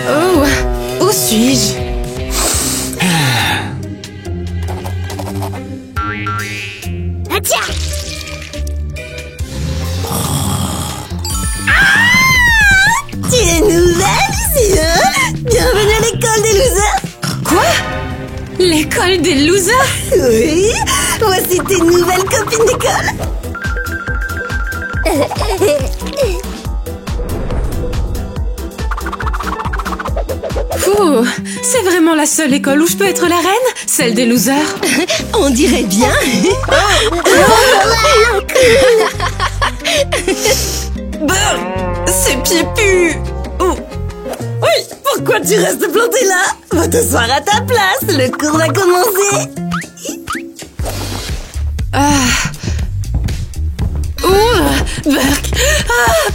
Oh, où suis-je? Tiens. Tu es nouvelle ici, hein? Bienvenue à l'école des losers. Quoi? L'école des losers? Oui, voici tes nouvelles copines d'école. Ouh, c'est vraiment la seule école où je peux être la reine? Celle des losers? On dirait bien. Ses pieds puent! Oh. Oui, pourquoi tu restes planté là? Va t'asseoir à ta place, le cours va commencer. Burke!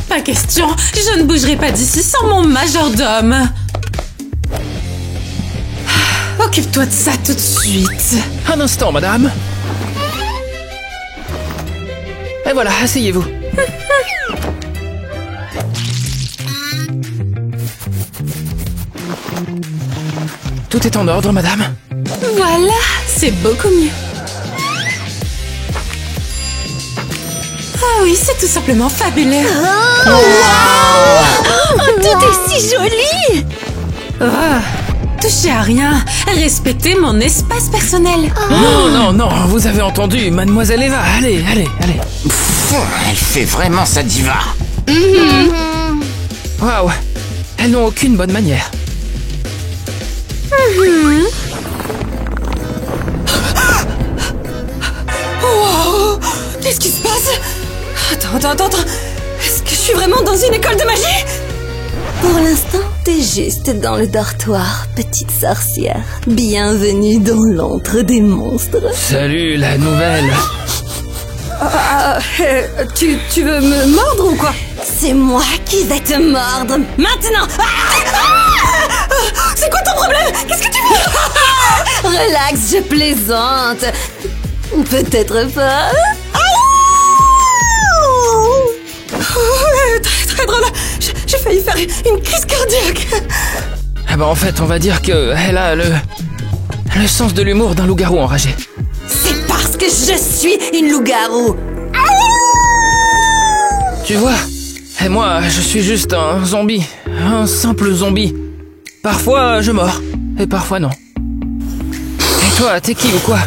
Pas question! Je ne bougerai pas d'ici sans mon majordome! Occupe-toi de ça tout de suite! Un instant, madame. Et voilà, asseyez-vous. Tout est en ordre, madame. Voilà, c'est beaucoup mieux. Ah oui, c'est tout simplement fabuleux. Tout est si joli. Touchez à rien. Respectez mon espace personnel. Non, non, non, vous avez entendu, mademoiselle Eva. Allez, allez, allez. Pff, elle fait vraiment sa diva. Waouh, elles n'ont aucune bonne manière. Wow, qu'est-ce qui se passe? Attends. Est-ce que je suis vraiment dans une école de magie? Pour l'instant, t'es juste dans le dortoir, petite sorcière. Bienvenue dans l'antre des monstres. Salut, la nouvelle. Tu veux me mordre ou quoi? C'est moi qui vais te mordre maintenant. C'est quoi ton problème? Qu'est-ce que tu veux? Relax, je plaisante. Peut-être pas. Très drôle. J'ai failli faire une crise cardiaque. Ah bah en fait, on va dire que elle a le sens de l'humour d'un loup-garou enragé. C'est parce que je suis une loup-garou. Tu vois, et moi, je suis juste un zombie. Un simple zombie. Parfois, je mords. Et parfois, non. Et toi, t'es qui ou quoi?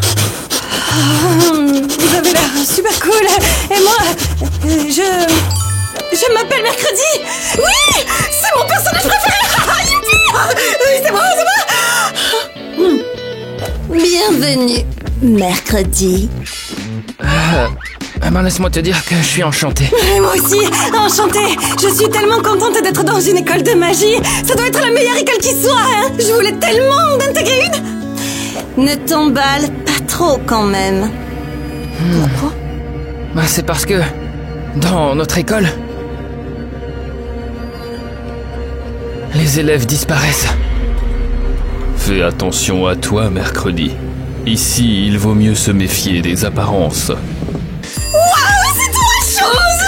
Vous avez l'air super cool. Et moi, je m'appelle Mercredi. Oui, c'est mon personnage préféré. Oui, c'est moi. Bienvenue, Mercredi. Ben laisse-moi te dire que je suis enchanté. Et moi aussi, enchantée. Je suis tellement contente d'être dans une école de magie. Ça doit être la meilleure école qui soit, hein. Je voulais tellement en intégrer une. Ne t'emballe pas trop quand même. Pourquoi? Bah c'est parce que dans notre école, les élèves disparaissent. Fais attention à toi, Mercredi. Ici, il vaut mieux se méfier des apparences. Waouh, c'est trop chose.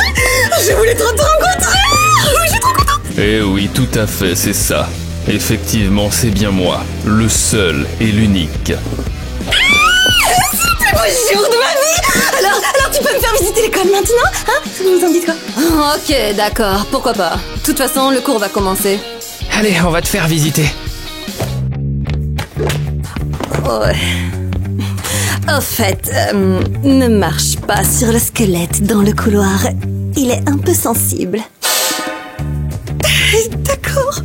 Je voulais trop te rencontrer. Oui, je suis trop contente. Eh oui, tout à fait, c'est ça. Effectivement, c'est bien moi, le seul et l'unique. C'est le plus beau jour de ma vie. Alors tu peux me faire visiter l'école maintenant, hein? Vous en dites quoi? Ok, d'accord, pourquoi pas. De toute façon, le cours va commencer. Allez, on va te faire visiter. Ouais. Au fait, ne marche pas sur le squelette dans le couloir. Il est un peu sensible. D'accord.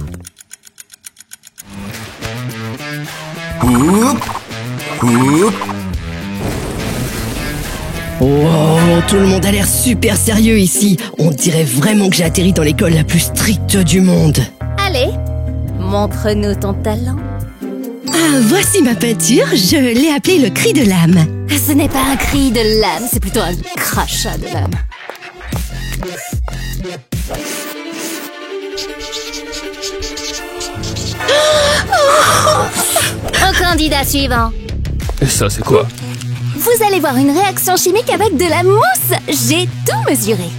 Oh, tout le monde a l'air super sérieux ici. On dirait vraiment que j'ai atterri dans l'école la plus stricte du monde. Allez, montre-nous ton talent. Ah, voici ma peinture. Je l'ai appelée le cri de l'âme. Ce n'est pas un cri de l'âme, c'est plutôt un crachat de l'âme. Au candidat suivant. Et ça, c'est quoi? Vous allez voir une réaction chimique avec de la mousse. J'ai tout mesuré.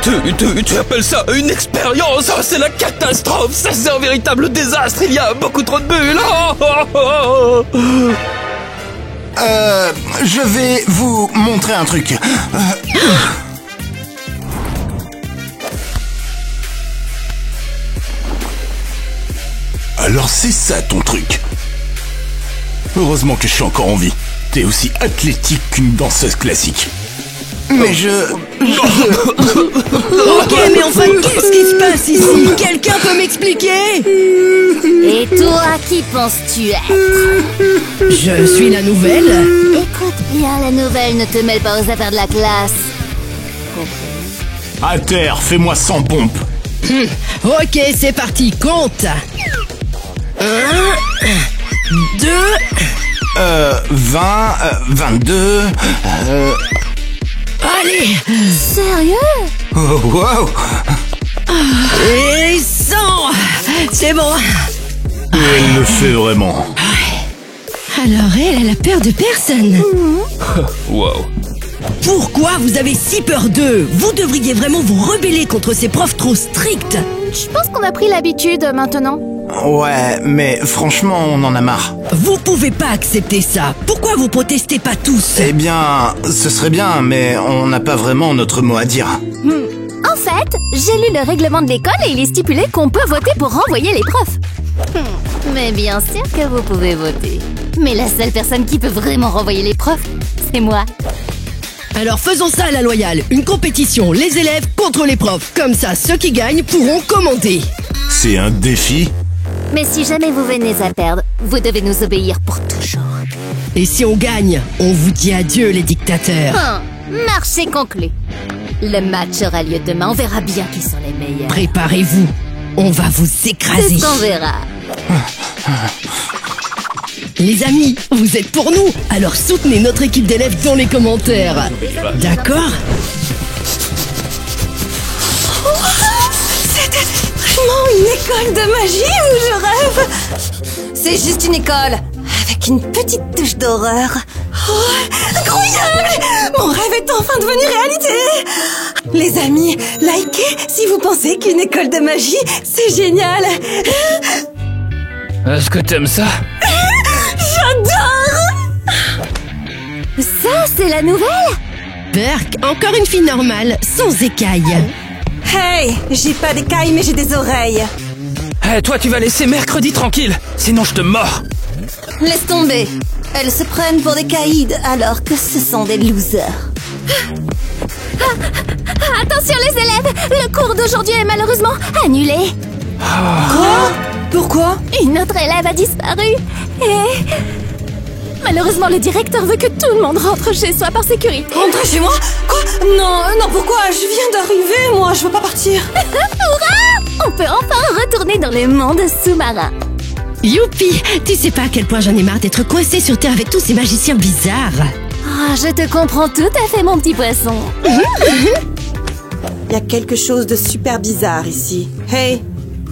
Tu appelles ça une expérience? Oh, c'est la catastrophe! Ça, c'est un véritable désastre! Il y a beaucoup trop de bulles! Je vais vous montrer un truc. Alors c'est ça ton truc. Heureusement que je suis encore en vie. T'es aussi athlétique qu'une danseuse classique. Mais Ok, mais enfin, qu'est-ce qui se passe ici? Quelqu'un peut m'expliquer? Et toi, qui penses-tu être? Je suis la nouvelle. Écoute bien, la nouvelle ne te mêle pas aux affaires de la classe. à terre, fais-moi 100 pompes. Ok, c'est parti, compte. 1, 2... 20, 22... Allez. Sérieux? Oh, wow. Et 100. C'est bon. Elle le fait vraiment. Alors elle a peur de personne. Wow. Pourquoi vous avez si peur d'eux? Vous devriez vraiment vous rebeller contre ces profs trop stricts. Je pense qu'on a pris l'habitude maintenant. Ouais, mais franchement, on en a marre. Vous pouvez pas accepter ça. Pourquoi vous protestez pas tous? Eh bien, ce serait bien, mais on n'a pas vraiment notre mot à dire. En fait, j'ai lu le règlement de l'école et il est stipulé qu'on peut voter pour renvoyer les profs. Mais bien sûr que vous pouvez voter. Mais la seule personne qui peut vraiment renvoyer les profs, c'est moi. Alors faisons ça à la loyale. Une compétition, les élèves contre les profs. Comme ça, ceux qui gagnent pourront commander. C'est un défi? Mais si jamais vous venez à perdre, vous devez nous obéir pour toujours. Et si on gagne, on vous dit adieu les dictateurs. Marché conclu. Le match aura lieu demain, on verra bien qui sont les meilleurs. Préparez-vous, on va vous écraser. C'est ce qu'on verra. Les amis, vous êtes pour nous, alors soutenez notre équipe d'élèves dans les commentaires. D'accord? C'était vraiment une école de magie où je rêve. C'est juste une école, avec une petite touche d'horreur. Oh, incroyable! Mon rêve est enfin devenu réalité. Les amis, likez si vous pensez qu'une école de magie, c'est génial. Est-ce que t'aimes ça? J'adore! Ça, c'est la nouvelle? Berk, encore une fille normale, sans écailles. Hey, j'ai pas d'écailles mais j'ai des oreilles. Eh, toi, tu vas laisser mercredi tranquille, sinon je te mords. Laisse tomber. Elles se prennent pour des caïds alors que ce sont des losers. Attention les élèves, le cours d'aujourd'hui est malheureusement annulé. Quoi? Pourquoi? Une autre élève a disparu et... Malheureusement, le directeur veut que tout le monde rentre chez soi par sécurité. Rentrer chez moi? Quoi? Non, pourquoi? Je viens d'arriver, moi, je veux pas partir. Hurrah! On peut enfin retourner dans le monde sous-marin. Youpi! Tu sais pas à quel point j'en ai marre d'être coincée sur Terre avec tous ces magiciens bizarres. Ah, je te comprends tout à fait, mon petit poisson. Il y a quelque chose de super bizarre ici. Hey,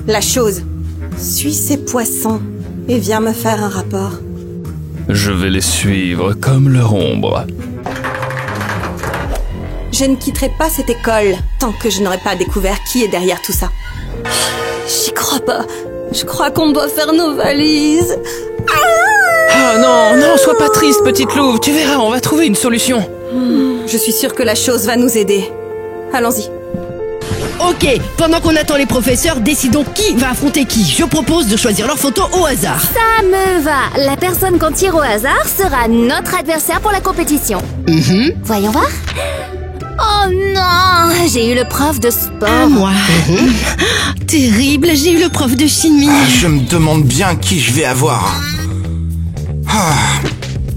la chose. Suis ces poissons et viens me faire un rapport. Je vais les suivre comme leur ombre. Je ne quitterai pas cette école tant que je n'aurai pas découvert qui est derrière tout ça. J'y crois pas. Je crois qu'on doit faire nos valises. Ah non, sois pas triste, petite louve. Tu verras, on va trouver une solution. Je suis sûre que la chose va nous aider. Allons-y. Ok, pendant qu'on attend les professeurs, décidons qui va affronter qui. Je propose de choisir leur photo au hasard. Ça me va. La personne qu'on tire au hasard sera notre adversaire pour la compétition. Voyons voir. Oh non, j'ai eu le prof de sport. À moi. Terrible, j'ai eu le prof de chimie. Je me demande bien qui je vais avoir.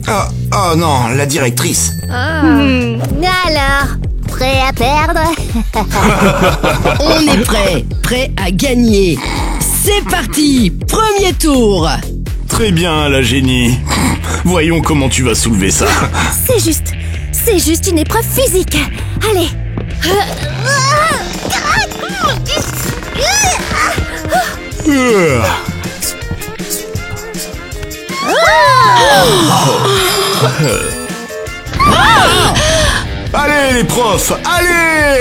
Oh non, la directrice. Alors, prêt à perdre? On est prêt à gagner. C'est parti, premier tour. Très bien, la génie. Voyons comment tu vas soulever ça. C'est juste une épreuve physique. Allez. Allez, Allez les profs, allez!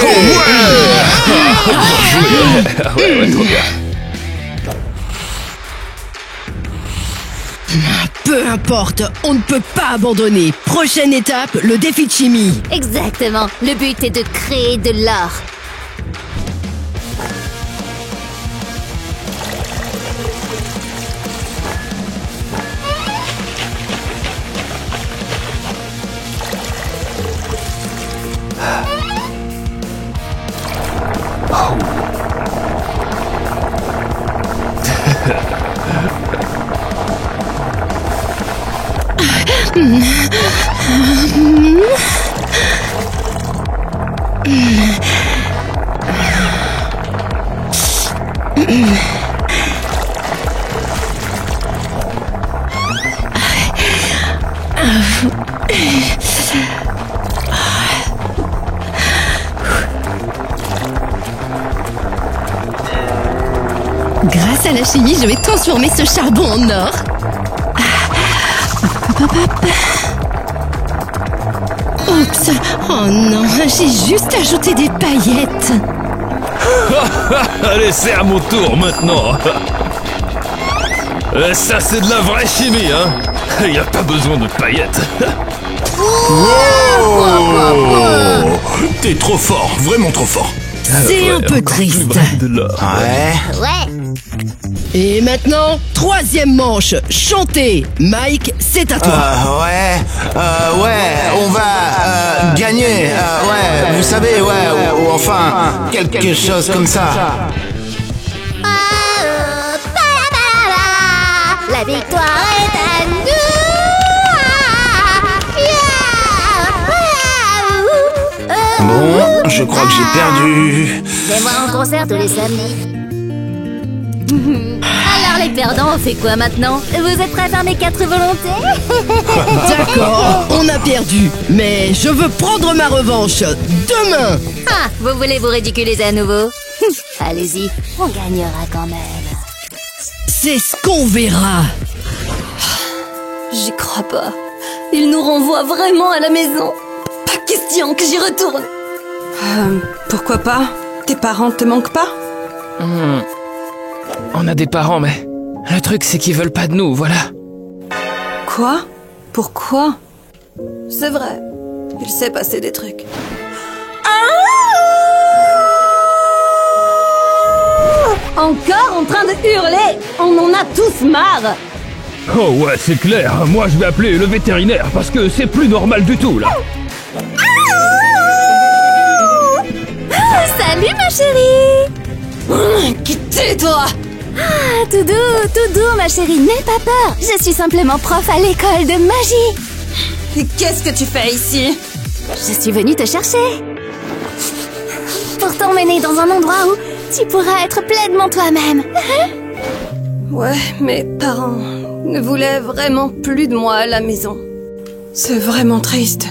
Ouais, trop bien. Peu importe, on ne peut pas abandonner. Prochaine étape, le défi de chimie. Exactement. Le but est de créer de l'or. Grâce à la chimie, je vais transformer ce charbon en or. Oups, oh non, j'ai juste ajouté des paillettes. Allez, c'est à mon tour maintenant. Ça, c'est de la vraie chimie, hein. Y a pas besoin de paillettes. Oh, t'es trop fort, vraiment trop fort. C'est un peu triste. De l'or. Ouais. Ouais. Et maintenant, troisième manche, chanter. Mike, c'est à toi. Ouais, on va gagner. Ouais, vous savez, ou enfin, quelque chose comme ça. La victoire est à nous. Bon, je crois que j'ai perdu. Viens-moi en concert tous les samedis. Alors les perdants, on fait quoi maintenant? Vous êtes prêts à faire mes 4 volontés? D'accord, on a perdu. Mais je veux prendre ma revanche. Demain. Ah, vous voulez vous ridiculiser à nouveau? Allez-y, on gagnera quand même. C'est ce qu'on verra. J'y crois pas. Il nous renvoie vraiment à la maison. Pas question que j'y retourne. Pourquoi pas? Tes parents te manquent pas? On a des parents, mais le truc c'est qu'ils veulent pas de nous, voilà. Quoi? Pourquoi? C'est vrai. Il s'est passé des trucs. Encore en train de hurler? On en a tous marre. Oh ouais, c'est clair. Moi, je vais appeler le vétérinaire parce que c'est plus normal du tout, là. Salut ma chérie! Quittez, toi! Ah, tout doux, ma chérie, n'aie pas peur. Je suis simplement prof à l'école de magie. Et qu'est-ce que tu fais ici? Je suis venue te chercher. Pour t'emmener dans un endroit où tu pourras être pleinement toi-même. Ouais, mes parents ne voulaient vraiment plus de moi à la maison. C'est vraiment triste.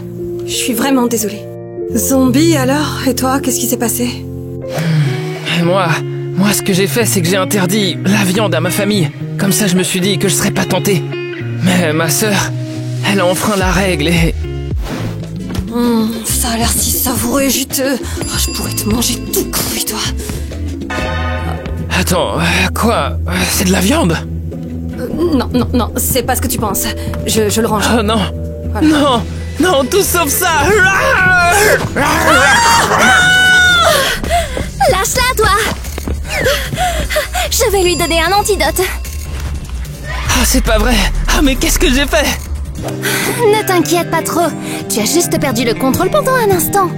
Je suis vraiment désolée. Zombie alors? Et toi, qu'est-ce qui s'est passé? Et moi, ce que j'ai fait, c'est que j'ai interdit la viande à ma famille. Comme ça, je me suis dit que je serais pas tenté. Mais ma sœur, elle a enfreint la règle et... Ça a l'air si savoureux et juteux. Oh, je pourrais te manger tout cru, toi. Attends, quoi? C'est de la viande? Non, c'est pas ce que tu penses. Je le range. Oh non. Voilà. Non, tout sauf ça. Lâche-la, toi. Je vais lui donner un antidote. Ah, c'est pas vrai. Ah, mais qu'est-ce que j'ai fait? Ne t'inquiète pas trop. Tu as juste perdu le contrôle pendant un instant.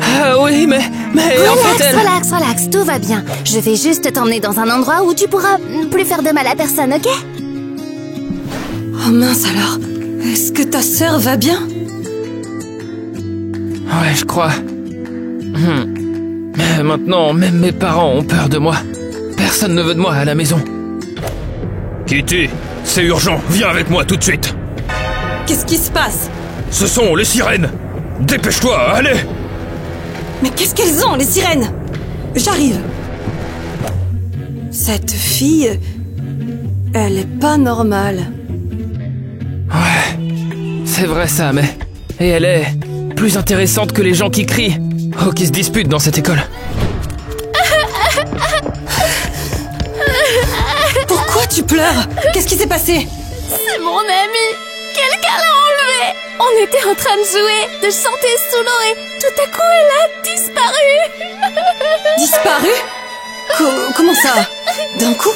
Ah oui, mais en fait elle... Relax, tout va bien. Je vais juste t'emmener dans un endroit où tu pourras plus faire de mal à personne, ok? Oh mince alors. Est-ce que ta sœur va bien? Ouais, je crois. Mais maintenant, même mes parents ont peur de moi. Personne ne veut de moi à la maison. Kitty, c'est urgent. Viens avec moi tout de suite. Qu'est-ce qui se passe? Ce sont les sirènes. Dépêche-toi, allez. Mais qu'est-ce qu'elles ont, les sirènes? J'arrive. Cette fille, elle est pas normale. Ouais, c'est vrai ça, mais... Et elle est plus intéressante que les gens qui crient. Oh, qui se disputent dans cette école. Pourquoi tu pleures? Qu'est-ce qui s'est passé? C'est mon ami. Quelqu'un l'a enlevé. On était en train de jouer, de chanter sous l'eau et tout à coup elle a disparu. Disparu? Comment ça? D'un coup?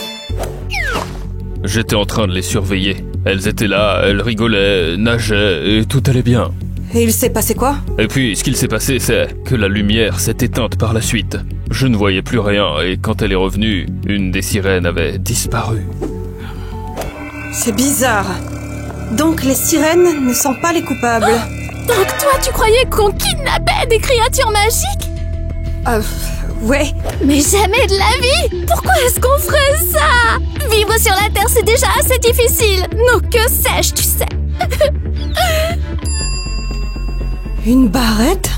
J'étais en train de les surveiller. Elles étaient là, elles rigolaient, nageaient et tout allait bien. Et il s'est passé quoi? Et puis, ce qu'il s'est passé, c'est que la lumière s'est éteinte par la suite. Je ne voyais plus rien et quand elle est revenue, une des sirènes avait disparu. C'est bizarre. Donc les sirènes ne sont pas les coupables. Donc toi tu croyais qu'on kidnappait des créatures magiques? Ouais. Mais jamais de la vie! Pourquoi est-ce qu'on ferait ça? Vivre sur la Terre c'est déjà assez difficile. Donc que sais-je, tu sais? Une barrette?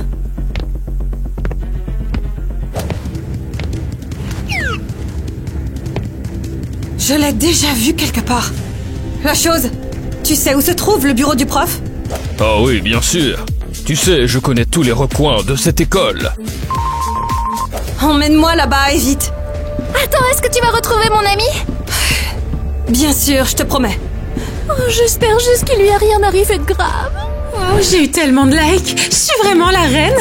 Je l'ai déjà vue quelque part. La chose, tu sais où se trouve le bureau du prof? Ah oui, bien sûr. Tu sais, je connais tous les recoins de cette école. Emmène-moi là-bas et vite. Attends, est-ce que tu vas retrouver mon ami? Bien sûr, je te promets. Oh, j'espère juste qu'il lui a rien arrivé de grave. Oh, j'ai eu tellement de likes. Je suis vraiment la reine.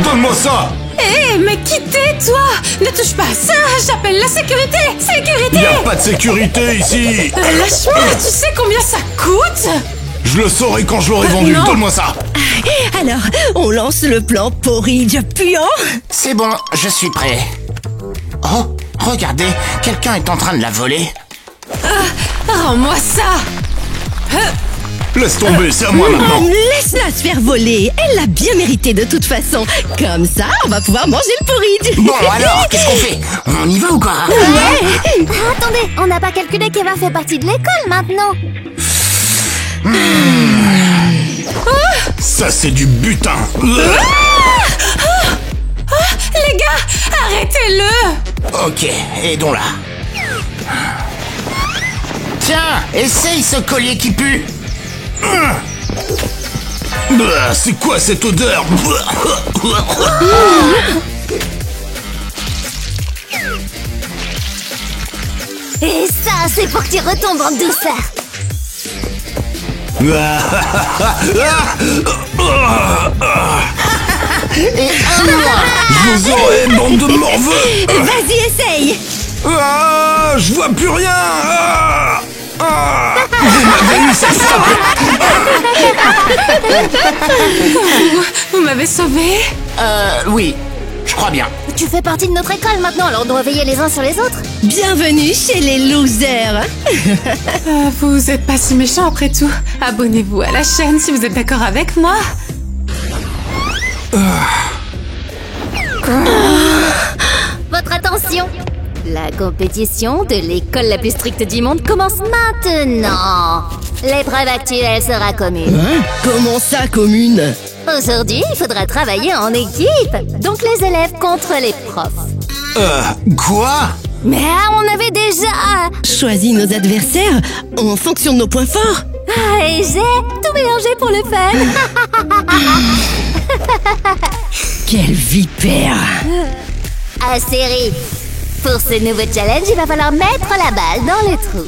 Donne-moi ça! Hé, mais quittez, toi! Ne touche pas à ça, j'appelle la sécurité! Sécurité! Y a pas de sécurité ici! Lâche-moi, tu sais combien ça coûte? Je le saurai quand je l'aurai vendu, non. donne-moi ça! Alors, on lance le plan porridge puant. C'est bon, je suis prêt. Oh, regardez, quelqu'un est en train de la voler. Rends-moi ça! Laisse tomber, c'est à moi maintenant! Laisse-la se faire voler. Elle l'a bien mérité de toute façon. Comme ça, on va pouvoir manger le porridge. Bon, alors, qu'est-ce qu'on fait? On y va ou quoi? Attendez, on n'a pas calculé qu'Eva fait partie de l'école maintenant. Ça, c'est du butin! Les gars, arrêtez-le! Ok, aidons-la. Tiens, essaye ce collier qui pue. Bah, c'est quoi cette odeur? Et ça, c'est pour que tu retombes en douceur. Et un moins. Je vous aurai, bande de morveux! Vas-y, essaye. Ah, je vois plus rien! Vous m'avez eu, cette salope! Vous m'avez sauvé? Oui, je crois bien. Tu fais partie de notre école maintenant, alors on doit veiller les uns sur les autres. Bienvenue chez les losers. Vous êtes pas si méchants après tout. Abonnez-vous à la chaîne si vous êtes d'accord avec moi. Votre attention! La compétition de l'école la plus stricte du monde commence maintenant. L'épreuve actuelle sera commune. Hein? Comment ça, commune? Aujourd'hui, il faudra travailler en équipe. Donc les élèves contre les profs. Quoi? Mais on avait déjà... Choisis nos adversaires en fonction de nos points forts. Ah, et j'ai tout mélangé pour le fun. Quelle vipère! Série. Pour ce nouveau challenge, il va falloir mettre la balle dans le trou.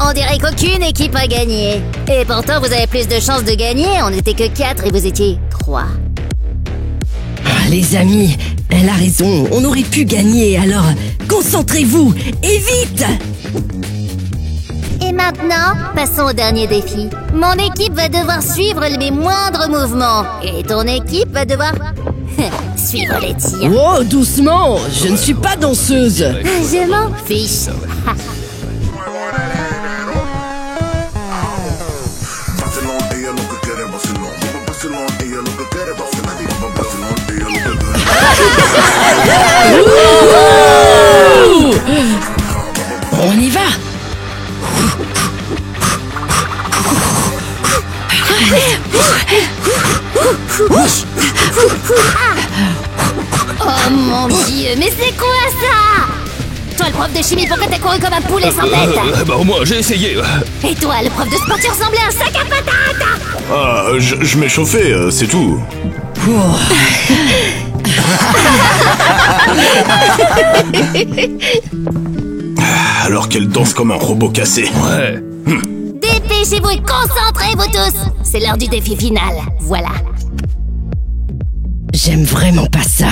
On dirait qu'aucune équipe a gagné. Et pourtant, vous avez plus de chances de gagner. On n'était que 4 et vous étiez 3. Ah, les amis, Elle a raison, on aurait pu gagner, alors concentrez-vous, et vite! Et maintenant, passons au dernier défi. Mon équipe va devoir suivre mes moindres mouvements. Et ton équipe va devoir suivre les tiens. Oh, doucement, je ne suis pas danseuse. Je m'en fiche. On y va. Oh mon Dieu, mais c'est quoi ça? Toi, le prof de chimie, pourquoi t'as couru comme un poulet sans tête? Bah au moins j'ai essayé. Et toi, le prof de sport, tu ressemblais à un sac à patates. Ah, je m'échauffais, c'est tout. Alors qu'elle danse comme un robot cassé. Ouais. Dépêchez-vous et concentrez-vous tous. C'est l'heure du défi final. Voilà. J'aime vraiment pas ça.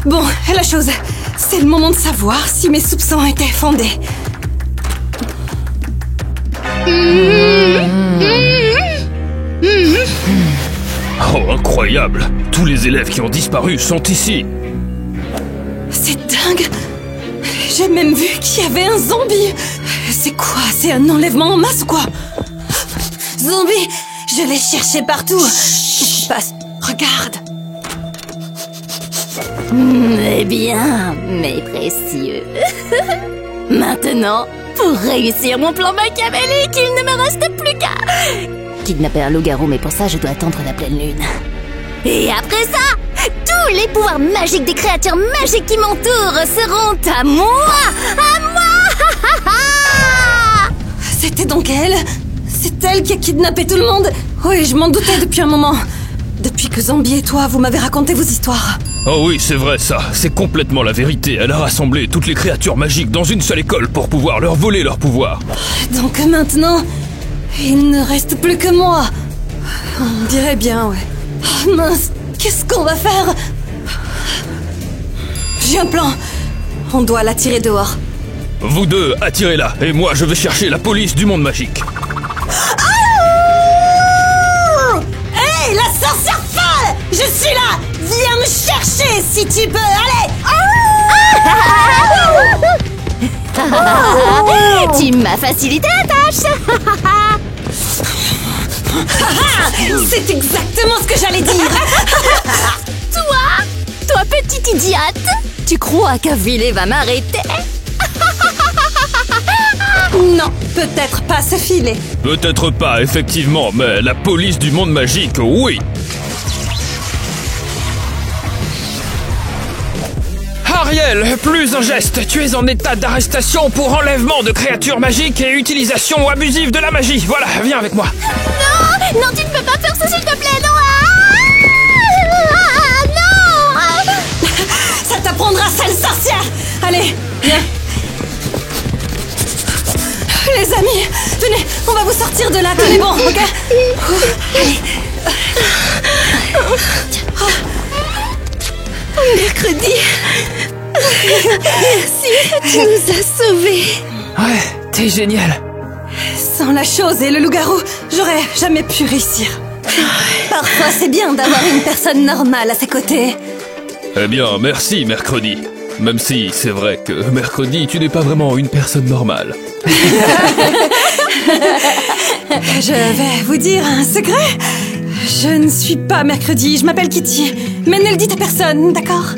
Bon, la chose, c'est le moment de savoir si mes soupçons étaient fondés. Oh, incroyable. Tous les élèves qui ont disparu sont ici. C'est dingue. J'ai même vu qu'il y avait un zombie. C'est quoi? C'est un enlèvement en masse ou quoi? Zombie, je l'ai cherché partout. Qu'est-ce qui se passe? Regarde. Eh bien, mes précieux. Maintenant, pour réussir mon plan machiavélique, il ne me reste plus qu'à kidnapper un loup-garou, mais pour ça, je dois attendre la pleine lune. Et après ça, tous les pouvoirs magiques des créatures magiques qui m'entourent seront à moi! À moi! C'était donc elle? C'est elle qui a kidnappé tout le monde? Oui, je m'en doutais depuis un moment. Depuis que Zombie et toi, vous m'avez raconté vos histoires. Oh oui, c'est vrai ça. C'est complètement la vérité. Elle a rassemblé toutes les créatures magiques dans une seule école pour pouvoir leur voler leur pouvoir. Donc maintenant, il ne reste plus que moi. On dirait bien, ouais. Oh, mince, qu'est-ce qu'on va faire? J'ai un plan. On doit la tirer dehors. Vous deux, attirez-la. Et moi, je vais chercher la police du monde magique. Hé, la sorcière folle! Je suis là! Viens me chercher si tu peux, allez! Tu m'as facilité la tâche. C'est exactement ce que j'allais dire! Toi petite idiote, tu crois qu'Avilé va m'arrêter? Non, peut-être pas ce filet. Peut-être pas, effectivement, mais la police du monde magique, oui. Ariel, plus un geste. Tu es en état d'arrestation pour enlèvement de créatures magiques et utilisation abusive de la magie. Voilà, viens avec moi. Non, non, tu ne peux pas faire ça, s'il te plaît, non. Non. Ça t'apprendra, sale sorcière! Allez, viens. Les amis, venez, on va vous sortir de là, tenez bon, ok? Allez. Mercredi. Merci, tu nous as sauvés. Ouais, t'es génial. Sans la chose et le loup-garou, j'aurais jamais pu réussir. Parfois, c'est bien d'avoir une personne normale à ses côtés. Eh bien, merci, Mercredi. Même si, c'est vrai que Mercredi, tu n'es pas vraiment une personne normale. Je vais vous dire un secret. Je ne suis pas Mercredi, je m'appelle Kitty. Mais ne le dites à personne, d'accord?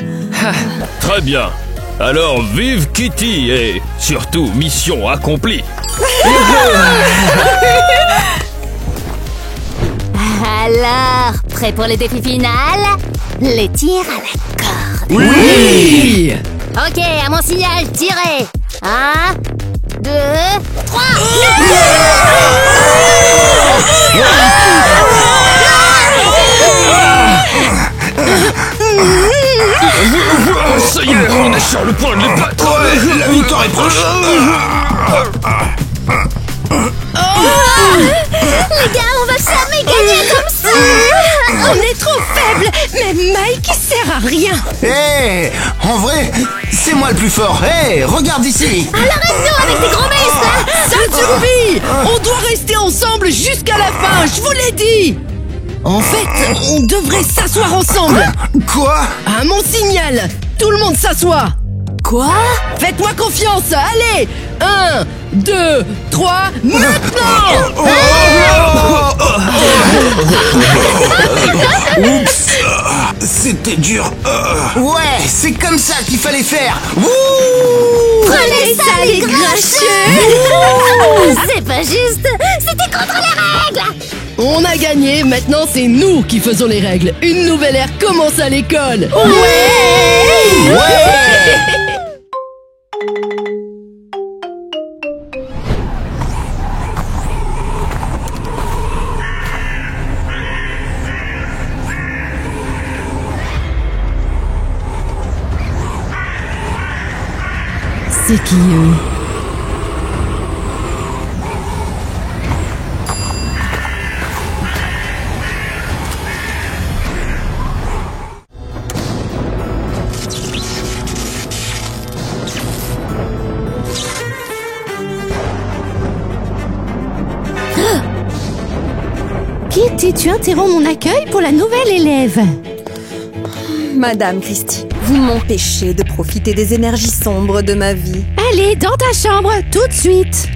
Très bien. Alors, vive Kitty et surtout, mission accomplie. Alors, prêt pour le défi final? Les tirs à la corde. Oui. Ok, à mon signal, tirez. 1, 2, 3. Ça y est, on est sur le point de les battre. Ouais, la victoire est proche. Les gars, on va jamais gagner comme ça. trop faible. Mais Mike, il sert à rien. Hé, en vrai, c'est moi le plus fort. Hé, regarde ici. Alors reste-nous avec tes gros muscles. Ça suffit. On doit rester ensemble jusqu'à la fin, je vous l'ai dit. En fait, on devrait s'asseoir ensemble. Quoi? À mon signal, tout le monde s'assoit. Quoi? Faites-moi confiance, allez. 1, 2, 3, maintenant. Oups, c'était dur. Ouais, c'est comme ça qu'il fallait faire. Wouh! Prenez ça les grincheux. C'est pas juste. C'était contre les règles. On a gagné, maintenant c'est nous qui faisons les règles. Une nouvelle ère commence à l'école. Ouais. C'est qui eux? Kitty, tu interromps mon accueil pour la nouvelle élève. Madame Christie, vous m'empêchez de profiter des énergies sombres de ma vie. Allez, dans ta chambre, tout de suite.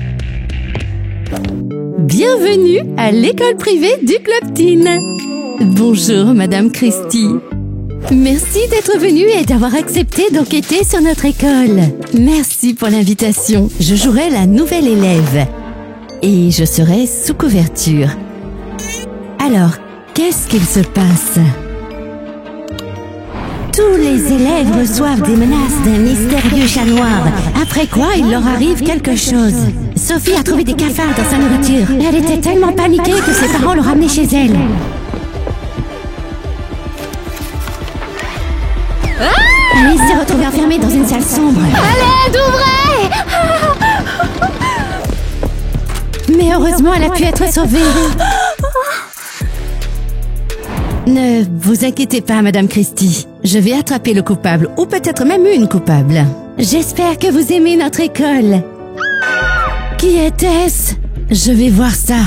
Bienvenue à l'école privée du Club Teen. Bonjour, Madame Christie. Merci d'être venue et d'avoir accepté d'enquêter sur notre école. Merci pour l'invitation. Je jouerai la nouvelle élève. Et je serai sous couverture. Alors, qu'est-ce qu'il se passe? Tous les élèves reçoivent des menaces d'un mystérieux chat noir. Après quoi, il leur arrive quelque chose. Sophie a trouvé des cafards dans sa nourriture. Elle était tellement paniquée que ses parents l'ont ramenée chez elle. Alice s'est retrouvée enfermée dans une salle sombre. Allez, ouvrez! Mais heureusement, elle a pu être sauvée. Ne vous inquiétez pas, Madame Christie. Je vais attraper le coupable, ou peut-être même une coupable. J'espère que vous aimez notre école. Qui était-ce? Je vais voir ça.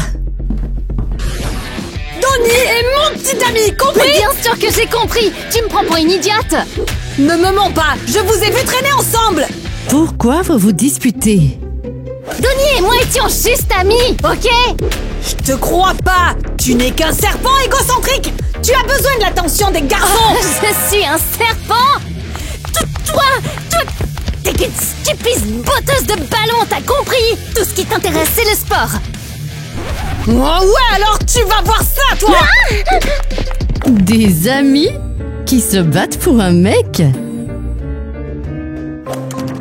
Donnie est mon petit ami, compris? Bien sûr que j'ai compris. Tu me prends pour une idiote. Ne me mens pas, je vous ai vu traîner ensemble. Pourquoi vous vous disputez? Donnie et moi étions juste amis, ok? Je te crois pas. Tu n'es qu'un serpent égocentrique. Tu as besoin de l'attention des garçons. Je suis un serpent. Toi, t'es qu'une stupide botteuse de ballon, t'as compris? Tout ce qui t'intéresse, c'est le sport. Oh ouais, alors tu vas voir ça, toi. Des amis qui se battent pour un mec?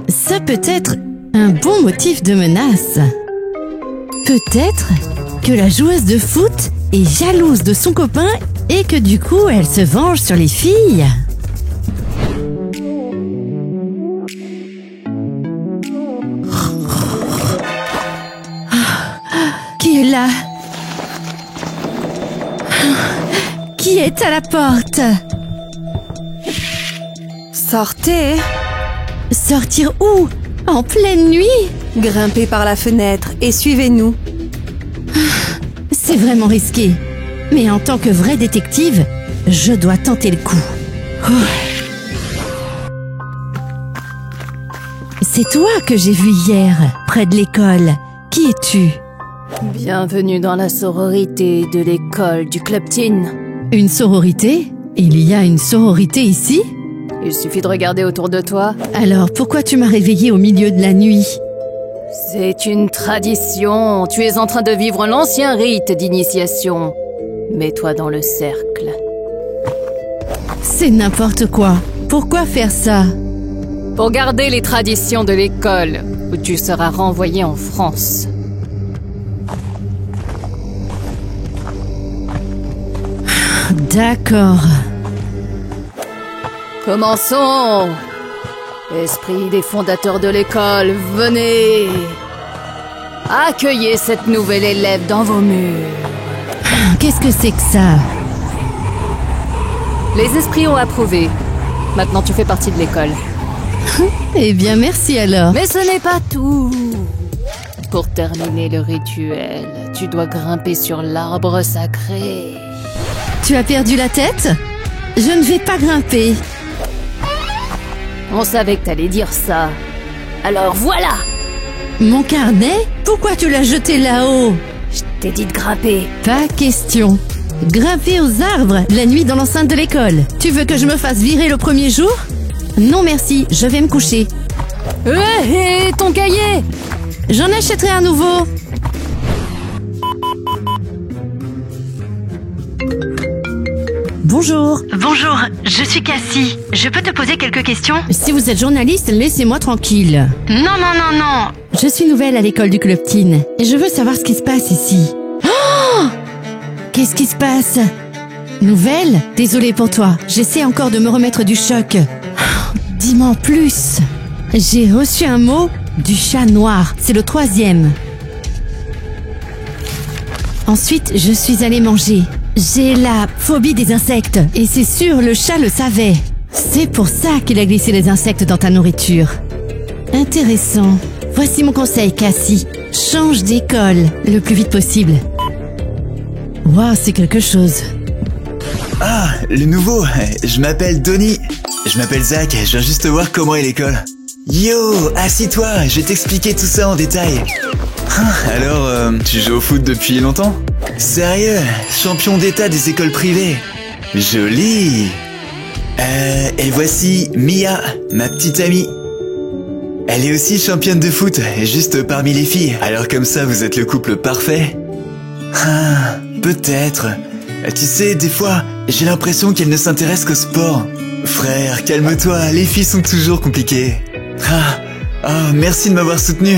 Ça peut être un bon motif de menace. Peut-être que la joueuse de foot est jalouse de son copain et que du coup elle se venge sur les filles. Qui est là? Qui est à la porte? Sortez. Sortir où? En pleine nuit? Grimpez par la fenêtre et suivez-nous. C'est vraiment risqué. Mais en tant que vraie détective, je dois tenter le coup. C'est toi que j'ai vu hier, près de l'école. Qui es-tu? Bienvenue dans la sororité de l'école du Club Teen. Une sororité? Il y a une sororité ici? Il suffit de regarder autour de toi. Alors pourquoi tu m'as réveillée au milieu de la nuit? C'est une tradition. Tu es en train de vivre l'ancien rite d'initiation. Mets-toi dans le cercle. C'est n'importe quoi. Pourquoi faire ça? Pour garder les traditions de l'école, où tu seras renvoyé en France. D'accord. Commençons. Esprit des fondateurs de l'école, venez. Accueillez cette nouvelle élève dans vos murs. Qu'est-ce que c'est que ça? Les esprits ont approuvé. Maintenant, tu fais partie de l'école. Eh bien, merci alors. Mais ce n'est pas tout. Pour terminer le rituel, tu dois grimper sur l'arbre sacré. Tu as perdu la tête? Je ne vais pas grimper. On savait que t'allais dire ça. Alors voilà! Mon carnet? Pourquoi tu l'as jeté là-haut? Je t'ai dit de grimper. Pas question. Grimper aux arbres la nuit dans l'enceinte de l'école. Tu veux que je me fasse virer le premier jour? Non merci, je vais me coucher. Hé, ton cahier! J'en achèterai un nouveau. Bonjour. Bonjour, je suis Cassie. Je peux te poser quelques questions? Si vous êtes journaliste, laissez-moi tranquille. Non. Je suis nouvelle à l'école du Club Teen et je veux savoir ce qui se passe ici. Oh! Qu'est-ce qui se passe? Nouvelle? Désolée pour toi, j'essaie encore de me remettre du choc. Oh, dis-moi en plus. J'ai reçu un mot du chat noir, c'est le 3e. Ensuite, je suis allée manger. J'ai la phobie des insectes et c'est sûr, le chat le savait. C'est pour ça qu'il a glissé les insectes dans ta nourriture. Intéressant. Voici mon conseil, Cassie. Change d'école le plus vite possible. Waouh, c'est quelque chose. Ah, le nouveau. Je m'appelle Donnie. Je m'appelle Zach, je viens juste voir comment est l'école. Yo, assis-toi, je vais t'expliquer tout ça en détail. Alors, tu joues au foot depuis longtemps? Sérieux, champion d'état des écoles privées. Joli. Et voici Mia, ma petite amie. Elle est aussi championne de foot, juste parmi les filles. Alors comme ça, vous êtes le couple parfait? Ah, peut-être. Tu sais, des fois, j'ai l'impression qu'elle ne s'intéresse qu'au sport. Frère, calme-toi, les filles sont toujours compliquées. Ah, merci de m'avoir soutenu.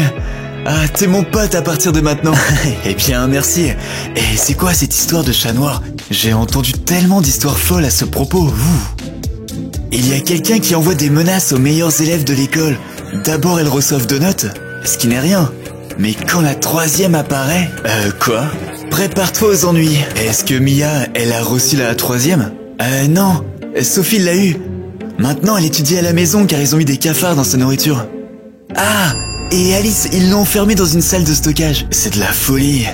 Ah, t'es mon pote à partir de maintenant. Eh bien, merci. Et c'est quoi cette histoire de chat noir? J'ai entendu tellement d'histoires folles à ce propos. Il y a quelqu'un qui envoie des menaces aux meilleurs élèves de l'école. D'abord, elles reçoivent 2 notes, ce qui n'est rien. Mais quand la 3e apparaît... quoi? Prépare-toi aux ennuis. Est-ce que Mia, elle a reçu la 3e? Non. Sophie l'a eu. Maintenant, elle étudie à la maison car ils ont mis des cafards dans sa nourriture. Ah! Et Alice, ils l'ont enfermée dans une salle de stockage. C'est de la folie.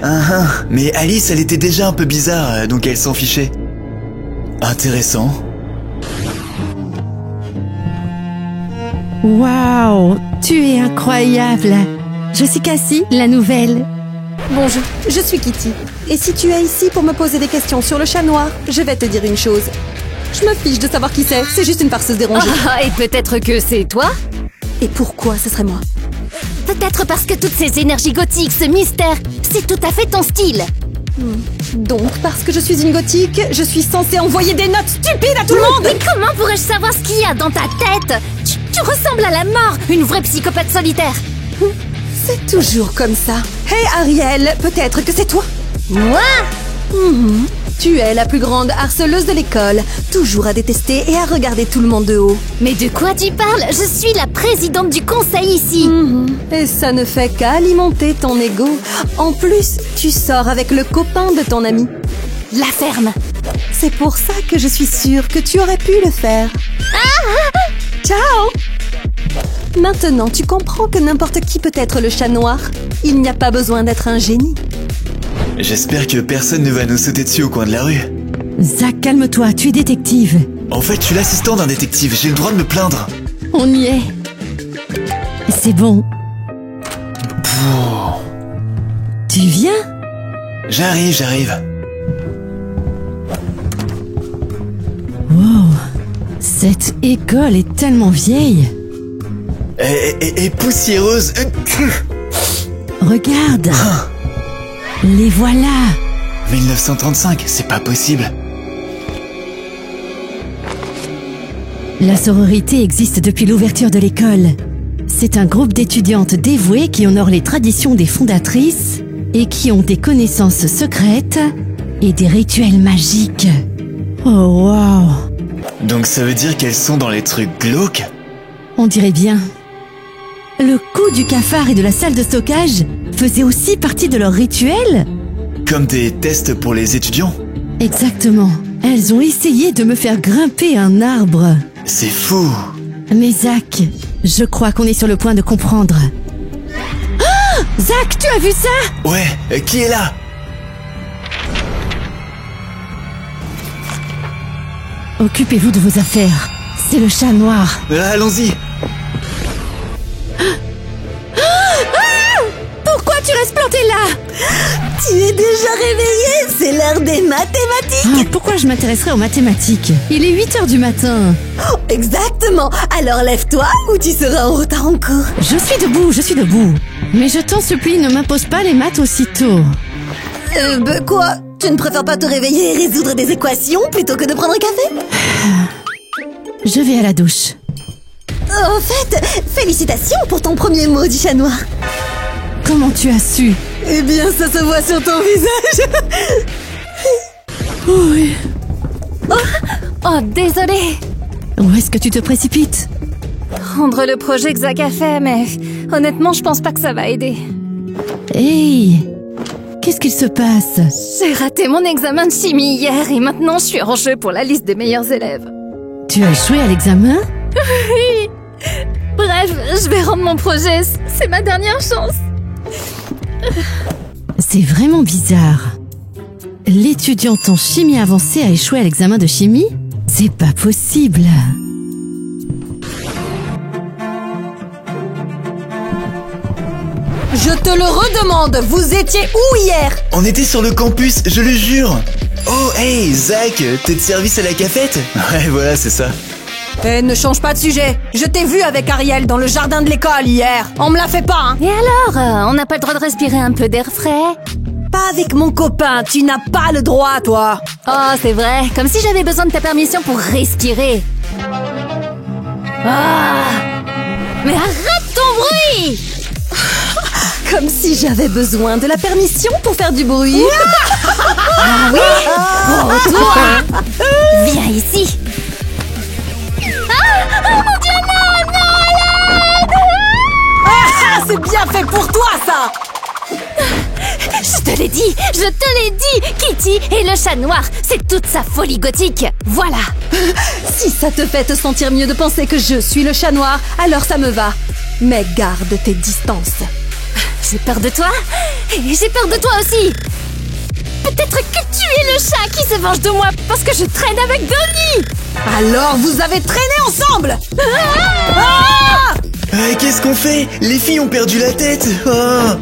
Mais Alice, elle était déjà un peu bizarre, donc elle s'en fichait. Intéressant. Waouh, tu es incroyable. Je suis Cassie, la nouvelle. Bonjour, je suis Kitty. Et si tu es ici pour me poser des questions sur le chat noir, je vais te dire une chose. Je me fiche de savoir qui c'est juste une farceuse dérangée. Et peut-être que c'est toi? Et pourquoi ce serait moi? Peut-être parce que toutes ces énergies gothiques, ce mystère, c'est tout à fait ton style. Donc, parce que je suis une gothique, je suis censée envoyer des notes stupides à tout le monde. Mais comment pourrais-je savoir ce qu'il y a dans ta tête? Tu ressembles à la mort, une vraie psychopathe solitaire. C'est toujours comme ça. Hey Ariel, peut-être que c'est toi? Moi? Tu es la plus grande harceleuse de l'école, toujours à détester et à regarder tout le monde de haut. Mais de quoi tu parles? Je suis la présidente du conseil ici. Et ça ne fait qu'alimenter ton ego. En plus, tu sors avec le copain de ton ami. La ferme. C'est pour ça que je suis sûre que tu aurais pu le faire. Ciao! Maintenant, tu comprends que n'importe qui peut être le chat noir. Il n'y a pas besoin d'être un génie. J'espère que personne ne va nous sauter dessus au coin de la rue. Zach, calme-toi, tu es détective. En fait, je suis l'assistant d'un détective, j'ai le droit de me plaindre. On y est. C'est bon. Tu viens? J'arrive. Wow, cette école est tellement vieille. Et poussiéreuse. Regarde. Les voilà. 1935, c'est pas possible. La sororité existe depuis l'ouverture de l'école. C'est un groupe d'étudiantes dévouées qui honorent les traditions des fondatrices et qui ont des connaissances secrètes et des rituels magiques. Oh wow. Donc ça veut dire qu'elles sont dans les trucs glauques? On dirait bien. Le coup du cafard et de la salle de stockage faisait aussi partie de leur rituel? Comme des tests pour les étudiants? Exactement. Elles ont essayé de me faire grimper un arbre. C'est fou. Mais Zach, je crois qu'on est sur le point de comprendre. Ah! Zach, tu as vu ça? Ouais, qui est là? Occupez-vous de vos affaires. C'est le chat noir. Allons-y. Pourquoi tu restes planté là? Tu es déjà réveillé? C'est l'heure des mathématiques. Pourquoi je m'intéresserais aux mathématiques? Il est 8h du matin. Oh, exactement. Alors lève-toi ou tu seras en retard en cours. Je suis debout. Mais je t'en supplie, ne m'impose pas les maths aussitôt. Quoi? Tu ne préfères pas te réveiller et résoudre des équations plutôt que de prendre un café? Je vais à la douche. En fait, félicitations pour ton premier mot du chat noir. Comment tu as su? Eh bien, ça se voit sur ton visage. Oui. Oh, désolée. Où est-ce que tu te précipites? Rendre le projet que Zach a fait, mais honnêtement, je pense pas que ça va aider. Hey! Qu'est-ce qu'il se passe? J'ai raté mon examen de chimie hier et maintenant je suis en jeu pour la liste des meilleurs élèves. Tu as échoué à l'examen? Oui. Bref, je vais rendre mon projet. C'est ma dernière chance. C'est vraiment bizarre. L'étudiante en chimie avancée a échoué à l'examen de chimie? C'est pas possible. Je te le redemande, vous étiez où hier? On était sur le campus, je le jure. Oh, hey, Zach, t'es de service à la cafette? Ouais, voilà, c'est ça. Eh, ne change pas de sujet. Je t'ai vu avec Ariel dans le jardin de l'école hier. On me la fait pas, hein. Et alors, on n'a pas le droit de respirer un peu d'air frais? Pas avec mon copain, tu n'as pas le droit, toi. Oh, c'est vrai, comme si j'avais besoin de ta permission pour respirer. Ah! Mais arrête ton bruit! Comme si j'avais besoin de la permission pour faire du bruit. Ah oui? Oh, toi! Viens ici. Ah! Oh mon Dieu, non, non, Ah, c'est bien fait pour toi, ça. Je te l'ai dit, Kitty et le chat noir, c'est toute sa folie gothique. Voilà. Si ça te fait te sentir mieux de penser que je suis le chat noir, alors ça me va. Mais garde tes distances. J'ai peur de toi et j'ai peur de toi aussi. Peut-être que tu es le chat qui se venge de moi parce que je traîne avec Donnie. Alors vous avez traîné ensemble. Ah! Qu'est-ce qu'on fait? Les filles ont perdu la tête. Oh.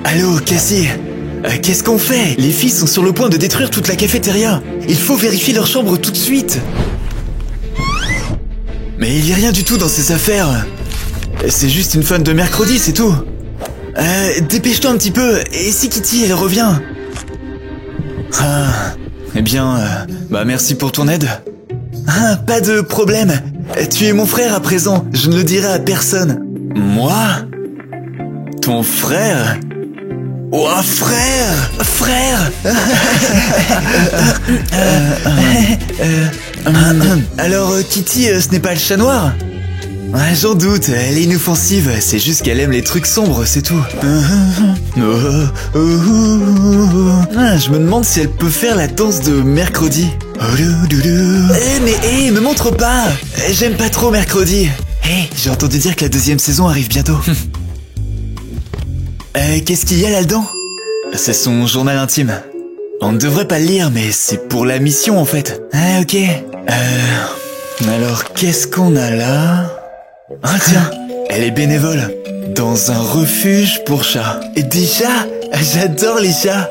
Allô, Cassie. Qu'est-ce qu'on fait? Les filles sont sur le point de détruire toute la cafétéria. Il faut vérifier leur chambre tout de suite. Mais il y a rien du tout dans ces affaires. C'est juste une fan de mercredi, c'est tout. Dépêche-toi un petit peu. Et si Kitty, elle revient? Eh bien, merci pour ton aide. Pas de problème. Tu es mon frère à présent. Je ne le dirai à personne. Moi? Ton frère? Oh, frère! Alors, Kitty, ce n'est pas le chat noir? J'en doute, elle est inoffensive, c'est juste qu'elle aime les trucs sombres, c'est tout. Je me demande si elle peut faire la danse de mercredi. Mais me montre pas. J'aime pas trop mercredi. J'ai entendu dire que la 2e saison arrive bientôt. Qu'est-ce qu'il y a là-dedans? C'est son journal intime. On ne devrait pas le lire, mais c'est pour la mission en fait. Ok. Alors qu'est-ce qu'on a là? Ah tiens, elle est bénévole. Dans un refuge pour chats. Et des chats? J'adore les chats.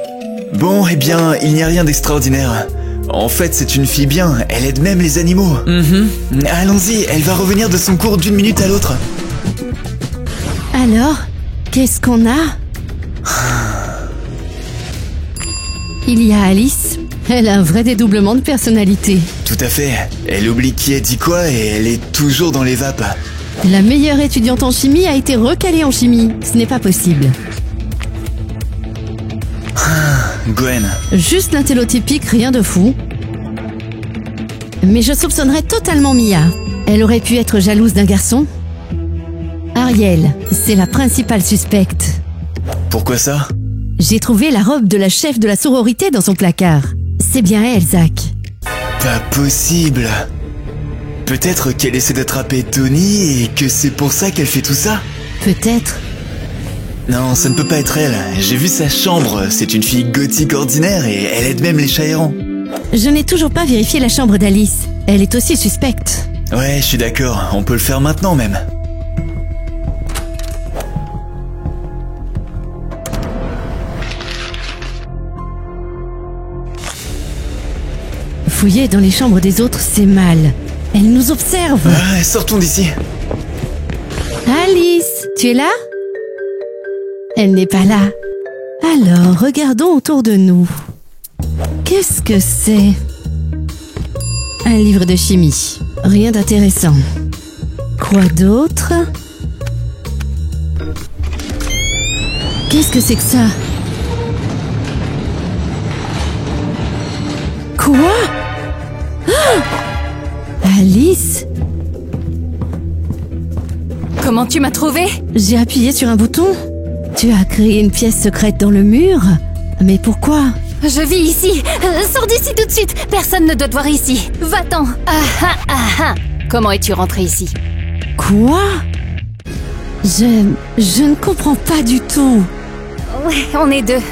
Bon, eh bien, il n'y a rien d'extraordinaire. En fait, c'est une fille bien, elle aide même les animaux. Allons-y, elle va revenir de son cours d'une minute à l'autre. Alors, qu'est-ce qu'on a? Il y a Alice. Elle a un vrai dédoublement de personnalité. Tout à fait. Elle oublie qui a dit quoi et elle est toujours dans les vapes. La meilleure étudiante en chimie a été recalée en chimie. Ce n'est pas possible. Gwen. Juste l'intello typique, rien de fou. Mais je soupçonnerais totalement Mia. Elle aurait pu être jalouse d'un garçon. Ariel, c'est la principale suspecte. Pourquoi ça? J'ai trouvé la robe de la chef de la sororité dans son placard. C'est bien elle, Zach. Pas possible. Peut-être qu'elle essaie d'attraper Tony et que c'est pour ça qu'elle fait tout ça. Peut-être. Non, ça ne peut pas être elle. J'ai vu sa chambre. C'est une fille gothique ordinaire et elle aide même les chats errants. Je n'ai toujours pas vérifié la chambre d'Alice. Elle est aussi suspecte. Ouais, je suis d'accord. On peut le faire maintenant même. Fouiller dans les chambres des autres, c'est mal. Elle nous observe. Ah, sortons d'ici. Alice, tu es là? Elle n'est pas là. Alors, regardons autour de nous. Qu'est-ce que c'est? Un livre de chimie. Rien d'intéressant. Quoi d'autre? Qu'est-ce que c'est que ça? Quoi? Ah! Alice? Comment tu m'as trouvé? J'ai appuyé sur un bouton. Tu as créé une pièce secrète dans le mur? Mais pourquoi? Je vis ici. Sors d'ici tout de suite. Personne ne doit te voir ici. Va-t'en. Ah ah ah ah. Comment es-tu rentré ici? Quoi? Je ne comprends pas du tout. Ouais, on est deux.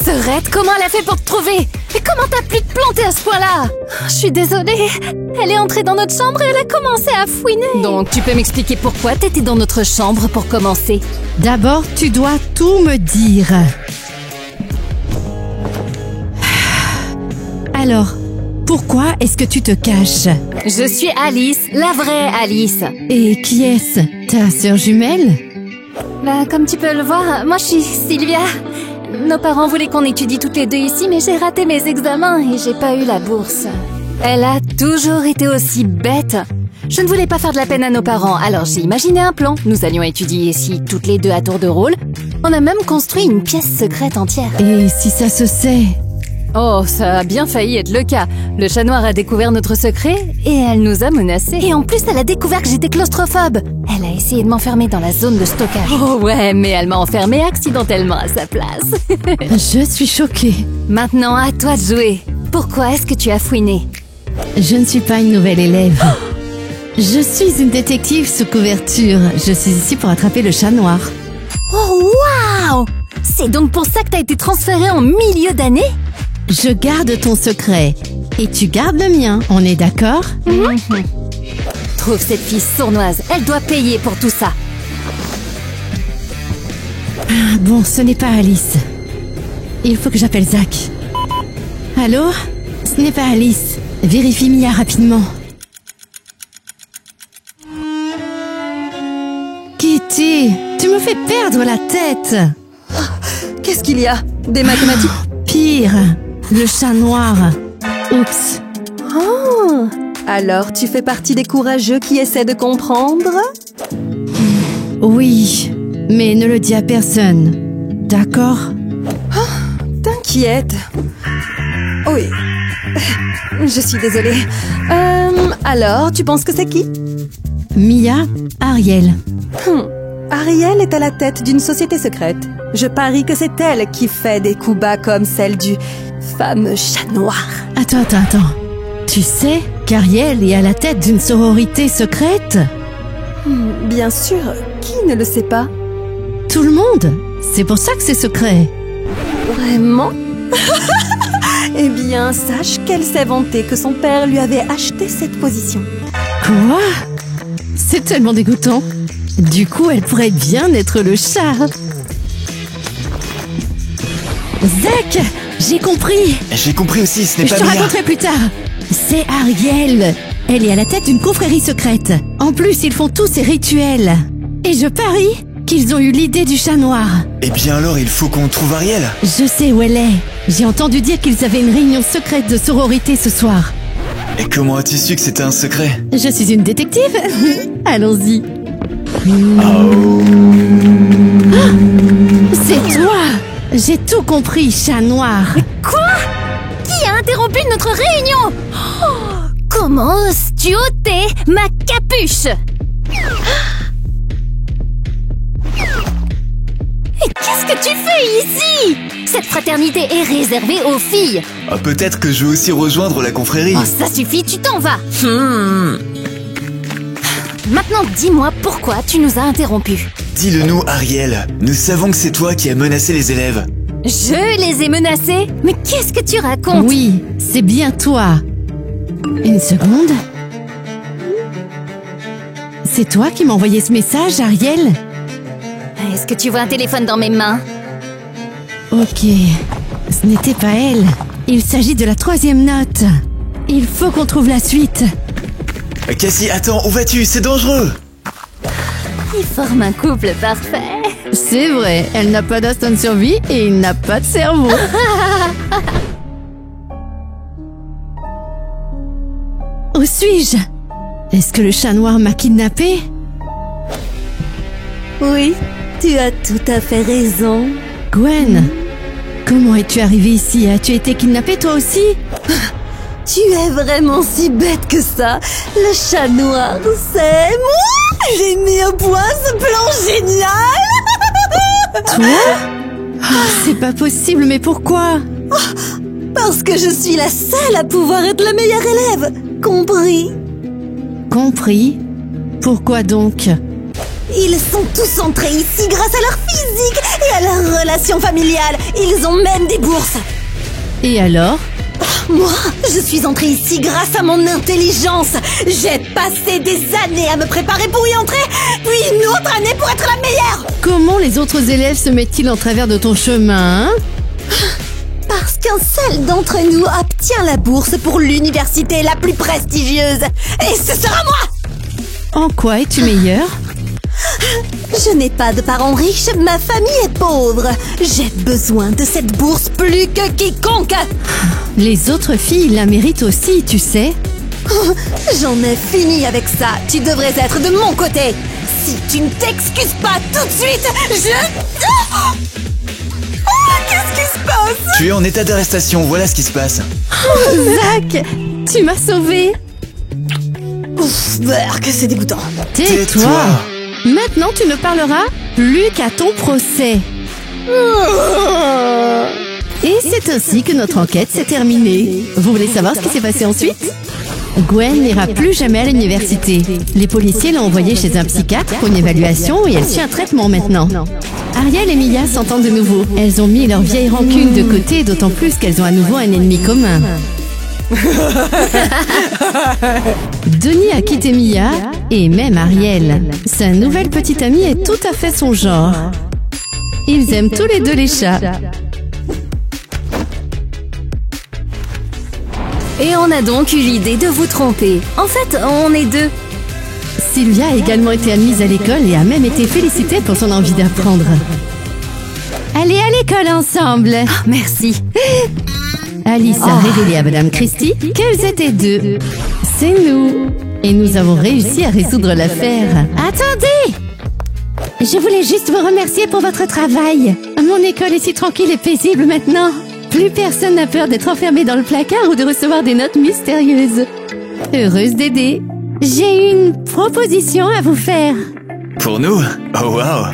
Serette, comment elle a fait pour te trouver? Mais comment t'as pu te planter à ce point-là? Je suis désolée. Elle est entrée dans notre chambre et elle a commencé à fouiner. Donc, tu peux m'expliquer pourquoi t'étais dans notre chambre pour commencer? D'abord, tu dois tout me dire. Alors, pourquoi est-ce que tu te caches? Je suis Alice, la vraie Alice. Et qui est-ce? Ta sœur jumelle? Bah, comme tu peux le voir, moi je suis Sylvia. Nos parents voulaient qu'on étudie toutes les deux ici, mais j'ai raté mes examens et j'ai pas eu la bourse. Elle a toujours été aussi bête. Je ne voulais pas faire de la peine à nos parents, alors j'ai imaginé un plan. Nous allions étudier ici toutes les deux à tour de rôle. On a même construit une pièce secrète entière. Et si ça se sait? Oh, ça a bien failli être le cas. Le chat noir a découvert notre secret et elle nous a menacés. Et en plus, elle a découvert que j'étais claustrophobe. Elle a essayé de m'enfermer dans la zone de stockage. Oh ouais, mais elle m'a enfermée accidentellement à sa place. Je suis choquée. Maintenant, à toi de jouer. Pourquoi est-ce que tu as fouiné? Je ne suis pas une nouvelle élève. Je suis une détective sous couverture. Je suis ici pour attraper le chat noir. Oh, waouh! C'est donc pour ça que t'as été transférée en milieu d'année? Je garde ton secret. Et tu gardes le mien, on est d'accord? Trouve cette fille sournoise. Elle doit payer pour tout ça. Ah, bon, ce n'est pas Alice. Il faut que j'appelle Zach. Allô? Ce n'est pas Alice. Vérifie Mia rapidement. Kitty, tu me fais perdre la tête. Qu'est-ce qu'il y a? Des mathématiques? Pire, le chat noir. Oups. Oh! Alors, tu fais partie des courageux qui essaient de comprendre? Oui, mais ne le dis à personne. D'accord? T'inquiète. Oui. Je suis désolée. Alors, tu penses que c'est qui? Mia, Ariel. Ariel est à la tête d'une société secrète. Je parie que c'est elle qui fait des coups bas comme celle du fameux chat noir. Attends. Tu sais qu'Ariel est à la tête d'une sororité secrète? Bien sûr, qui ne le sait pas? Tout le monde. C'est pour ça que c'est secret. Vraiment? Eh bien, sache qu'elle s'est vantée que son père lui avait acheté cette position. Quoi? C'est tellement dégoûtant. Du coup, elle pourrait bien être le chat. Zach, j'ai compris. J'ai compris aussi, ce n'est pas Je te Mia. raconterai plus tard. C'est Ariel. Elle est à la tête d'une confrérie secrète. En plus, ils font tous ces rituels. Et je parie qu'ils ont eu l'idée du chat noir. Eh bien alors, il faut qu'on trouve Ariel. Je sais où elle est. J'ai entendu dire qu'ils avaient une réunion secrète de sororité ce soir. Et comment as-tu su que c'était un secret? Je suis une détective. Allons-y. C'est toi! J'ai tout compris, chat noir. Quoi? Qui a interrompu notre réunion? Oh, comment oses-tu ôter ma capuche? Et qu'est-ce que tu fais ici? Cette fraternité est réservée aux filles. Ah, peut-être que je vais aussi rejoindre la confrérie. Oh, ça suffit, tu t'en vas. Maintenant, dis-moi pourquoi tu nous as interrompus. Dis-le-nous, Ariel. Nous savons que c'est toi qui as menacé les élèves. Je les ai menacés? Mais qu'est-ce que tu racontes? Oui, c'est bien toi. Une seconde. C'est toi qui m'as envoyé ce message, Ariel? Est-ce que tu vois un téléphone dans mes mains? Ok, ce n'était pas elle. Il s'agit de la 3e note. Il faut qu'on trouve la suite. Cassie, attends, où vas-tu? C'est dangereux. Ils forment un couple parfait. C'est vrai, elle n'a pas d'instinct de survie et il n'a pas de cerveau. Où suis-je? Est-ce que le chat noir m'a kidnappé? Oui, tu as tout à fait raison. Gwen, comment es-tu arrivée ici? As-tu été kidnappée toi aussi? Tu es vraiment si bête que ça. Le chat noir, c'est moi. J'ai mis au point ce plan génial. Toi? Oh, c'est pas possible, mais pourquoi? Parce que je suis la seule à pouvoir être la meilleure élève. Compris? Compris? Pourquoi donc? Ils sont tous entrés ici grâce à leur physique et à leur relation familiale. Ils ont même des bourses. Et alors? Moi, je suis entrée ici grâce à mon intelligence. J'ai passé des années à me préparer pour y entrer, puis une autre année pour être la meilleure. Comment les autres élèves se mettent-ils en travers de ton chemin, hein? Parce qu'un seul d'entre nous obtient la bourse pour l'université la plus prestigieuse. Et ce sera moi! En quoi es-tu meilleure? Je n'ai pas de parents riches, ma famille est pauvre. J'ai besoin de cette bourse plus que quiconque. Les autres filles la méritent aussi, tu sais. J'en ai fini avec ça. Tu devrais être de mon côté. Si tu ne t'excuses pas tout de suite, qu'est-ce qui se passe? Tu es en état d'arrestation, voilà ce qui se passe. Zach, tu m'as sauvée. Ouf, que c'est dégoûtant. Tais-toi. Maintenant, tu ne parleras plus qu'à ton procès. Et c'est ainsi que notre enquête s'est terminée. Vous voulez savoir ce qui s'est passé ensuite? Gwen n'ira plus jamais à l'université. Les policiers l'ont envoyée chez un psychiatre pour une évaluation et elle suit un traitement maintenant. Ariel et Mia s'entendent de nouveau. Elles ont mis leur vieille rancune de côté, d'autant plus qu'elles ont à nouveau un ennemi commun. Denis a quitté Mia et même Ariel. Sa nouvelle petite amie est tout à fait son genre. Ils aiment tous les deux les chats. Et on a donc eu l'idée de vous tromper. En fait, on est deux. Sylvia a également été admise à l'école et a même été félicitée pour son envie d'apprendre. Allez à l'école ensemble. Oh, merci. Alice a révélé à Madame Christie qu'elles étaient deux. C'est nous. Et nous avons réussi à résoudre l'affaire. Attendez! Je voulais juste vous remercier pour votre travail. Mon école est si tranquille et paisible maintenant. Plus personne n'a peur d'être enfermé dans le placard ou de recevoir des notes mystérieuses. Heureuse d'aider. J'ai une proposition à vous faire. Pour nous? Oh wow!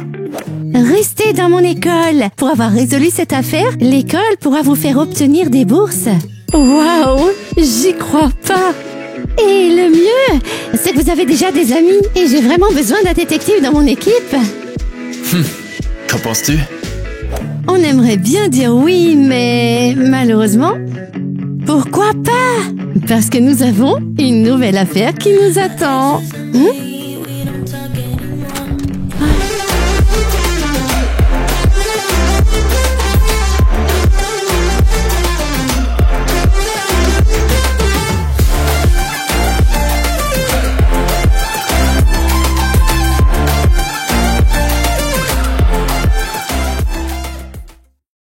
Restez dans mon école. Pour avoir résolu cette affaire, l'école pourra vous faire obtenir des bourses. Waouh! J'y crois pas. Et le mieux, c'est que vous avez déjà des amis. Et j'ai vraiment besoin d'un détective dans mon équipe. Qu'en penses-tu? On aimerait bien dire oui, mais malheureusement, pourquoi pas? Parce que nous avons une nouvelle affaire qui nous attend.